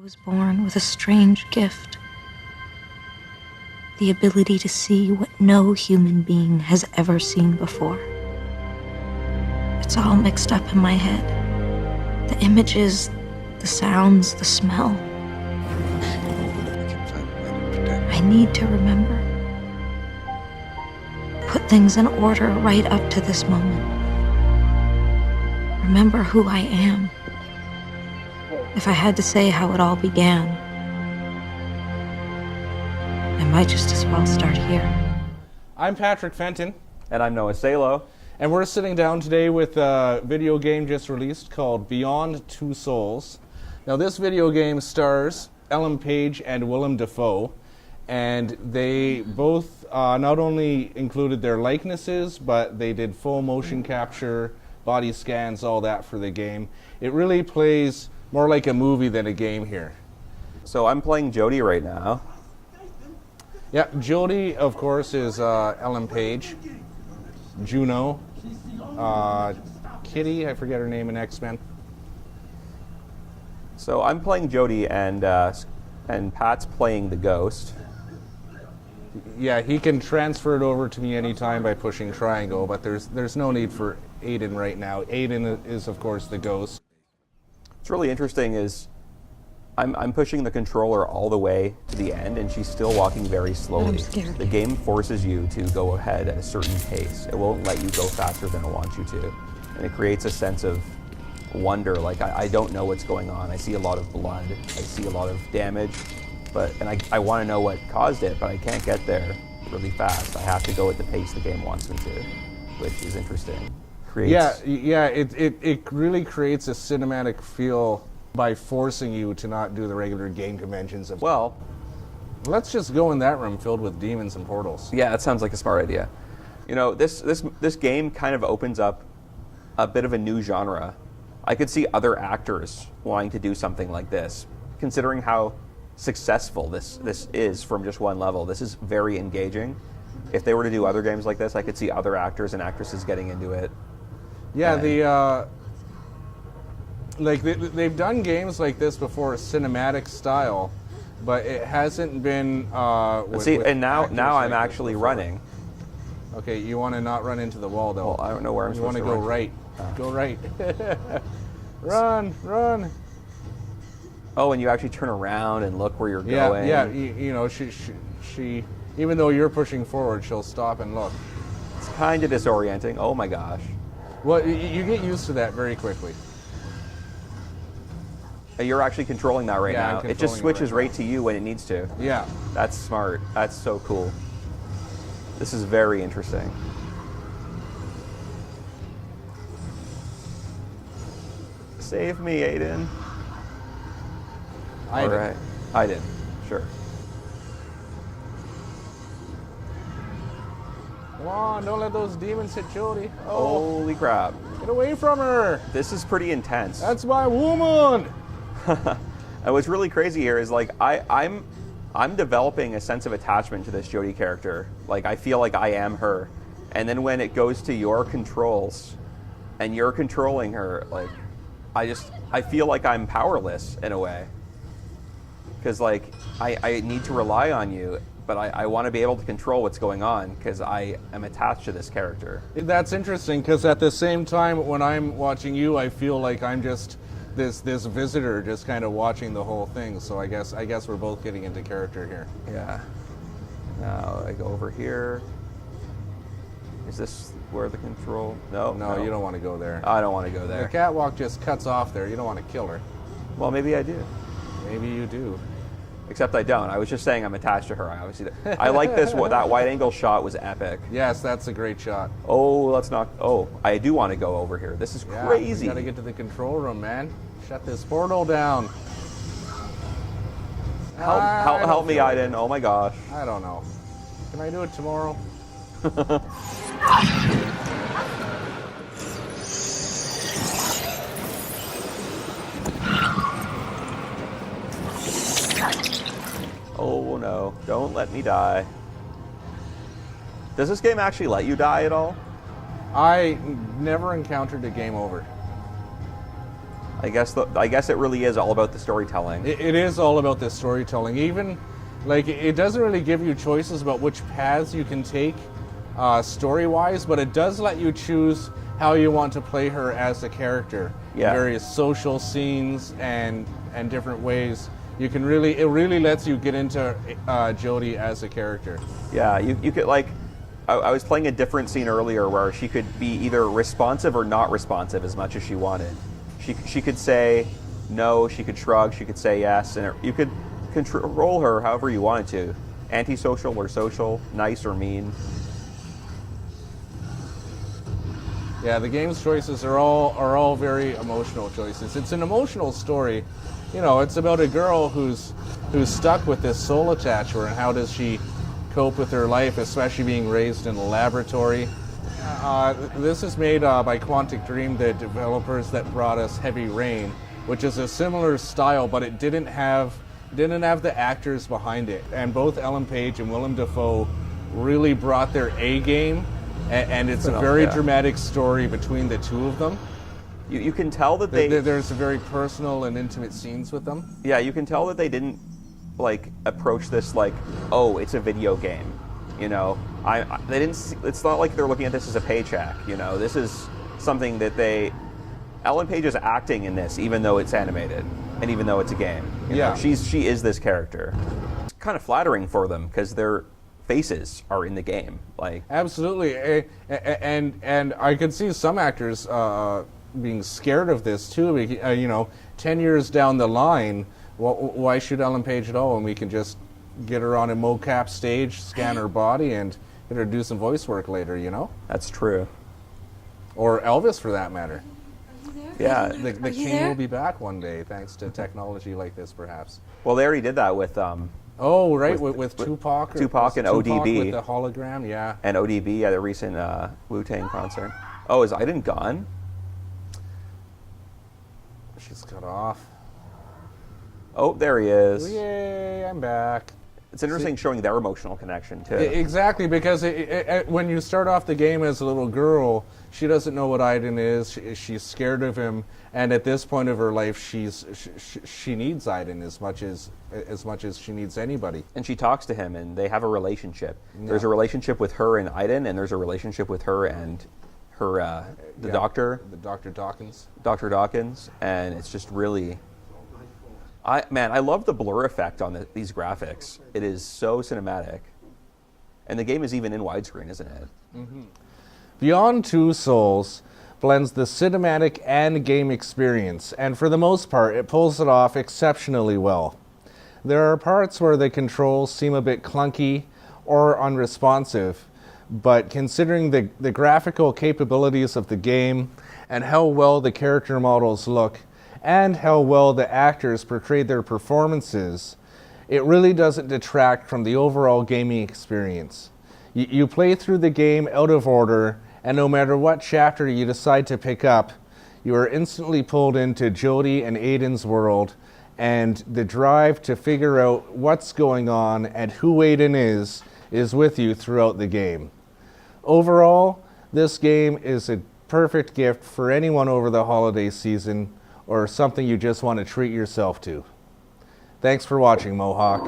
was born with a strange gift. The ability to see what no human being has ever seen before. It's all mixed up in my head. The images, the sounds, the smell. I need to remember. Put things in order right up to this moment. Remember who I am. If I had to say how it all began, I might just as well start here. I'm Patrick Fenton. And I'm Noah Salo. And we're sitting down today with a video game just released called Beyond Two Souls. Now this video game stars Ellen Page and Willem Dafoe. And they both not only included their likenesses, but they did full motion capture, body scans, all that for the game. It really plays more like a movie than a game here. So I'm playing Jody right now. Yeah, Jody, of course, is Ellen Page. Juno. Kitty, I forget her name in X-Men. So I'm playing Jody, and Pat's playing the ghost. Yeah, he can transfer it over to me anytime by pushing triangle, but there's no need for Aiden right now. Aiden is, of course, the ghost. What's really interesting is I'm pushing the controller all the way to the end, and she's still walking very slowly. I'm scared. The game forces you to go ahead at a certain pace. It won't let you go faster than it wants you to. And it creates a sense of wonder, like I don't know what's going on. I see a lot of blood, I see a lot of damage, and I want to know what caused it, but I can't get there really fast. I have to go at the pace the game wants me to, which is interesting. It really creates a cinematic feel by forcing you to not do the regular game conventions of, well, let's just go in that room filled with demons and portals. Yeah, that sounds like a smart idea. You know, this game kind of opens up a bit of a new genre. I could see other actors wanting to do something like this, considering how successful this is from just one level. This is very engaging. If they were to do other games like this, I could see other actors and actresses getting into it. Yeah, they've done games like this before, cinematic style, but it hasn't been. Now I'm actually running. Okay, you want to not run into the wall though. Well, I don't know where I'm supposed to run. You want to go right. Go right. Run. Oh, and you actually turn around and look where you're going. Yeah. You know, she. Even though you're pushing forward, she'll stop and look. It's kind of disorienting. Oh my gosh. Well, you get used to that very quickly. You're actually controlling that right now. It just switches right to you when it needs to. Yeah. That's smart. That's so cool. This is very interesting. Save me, Aiden. All right. I did. Sure. Come on, don't let those demons hit Jody. Oh. Holy crap. Get away from her. This is pretty intense. That's my woman. And what's really crazy here is like I'm developing a sense of attachment to this Jody character. Like I feel like I am her. And then when it goes to your controls and you're controlling her, like I feel like I'm powerless in a way. Because like I need to rely on you, but I want to be able to control what's going on because I am attached to this character. That's interesting because at the same time when I'm watching you, I feel like I'm just this visitor just kind of watching the whole thing. So I guess we're both getting into character here. Yeah. Now I go over here. Is this where the control? No, you don't want to go there. I don't want to go there. The catwalk just cuts off there. You don't want to kill her. Well, maybe I do. Maybe you do. Except I don't. I was just saying I'm attached to her. I like this. That wide angle shot was epic. Yes, that's a great shot. Oh, let's not. Oh, I do want to go over here. This is crazy. You got to get to the control room, man. Shut this portal down. Help me, Aiden. Oh my gosh. I don't know. Can I do it tomorrow? Oh no, don't let me die. Does this game actually let you die at all? I never encountered a game over. I guess it really is all about the storytelling. It is all about the storytelling. Even, like, it doesn't really give you choices about which paths you can take story-wise, but it does let you choose how you want to play her as a character. Yeah. Various social scenes and different ways. It really lets you get into Jodie as a character. Yeah, you could, like, I was playing a different scene earlier where she could be either responsive or not responsive as much as she wanted. She could say no, she could shrug, she could say yes, and you could control her however you wanted to. Antisocial or social, nice or mean. Yeah, the game's choices are all very emotional choices. It's an emotional story. You know, it's about a girl who's stuck with this soul attached to her, and how does she cope with her life, especially being raised in a laboratory. This is made by Quantic Dream, the developers that brought us Heavy Rain, which is a similar style, but it didn't have the actors behind it. And both Ellen Page and Willem Dafoe really brought their A game, and it's a very dramatic story between the two of them. You can tell that there's very personal and intimate scenes with them. Yeah, you can tell that they didn't like approach this like, oh, it's a video game. You know, they didn't. It's not like they're looking at this as a paycheck. You know, this is something that Ellen Page is acting in this, even though it's animated and even though it's a game. You know, she is this character. It's kind of flattering for them because their faces are in the game. Like, absolutely, and I could see some actors being scared of this too. You know, 10 years down the line, why shoot Ellen Page at all? And we can just get her on a mocap stage, scan her body, and get her to do some voice work later, you know? That's true. Or Elvis, for that matter. Yeah. The king will be back one day, thanks to technology like this, perhaps. Well, they already did that with... oh, right, with Tupac. Tupac and ODB. With the hologram, yeah. And ODB at a recent Wu-Tang concert. Oh, is Aiden gone? She's cut off. Oh, there he is. Yay, I'm back. It's interesting showing their emotional connection, too. Exactly, because when you start off the game as a little girl, she doesn't know what Aiden is. She's scared of him, and at this point of her life, she needs Aiden as much as she needs anybody. And she talks to him, and they have a relationship. Yeah. There's a relationship with her and Aiden, and there's a relationship with her and her doctor. The Dr. Dawkins. Dr. Dawkins, and it's just really... I love the blur effect on these graphics. It is so cinematic. And the game is even in widescreen, isn't it? Mm-hmm. Beyond Two Souls blends the cinematic and game experience, and for the most part, it pulls it off exceptionally well. There are parts where the controls seem a bit clunky or unresponsive, but considering the graphical capabilities of the game and how well the character models look, and how well the actors portrayed their performances, it really doesn't detract from the overall gaming experience. You play through the game out of order, and no matter what chapter you decide to pick up, you are instantly pulled into Jodie and Aiden's world, and the drive to figure out what's going on and who Aiden is with you throughout the game. Overall, this game is a perfect gift for anyone over the holiday season, or something you just want to treat yourself to. Thanks for watching, Mohawk.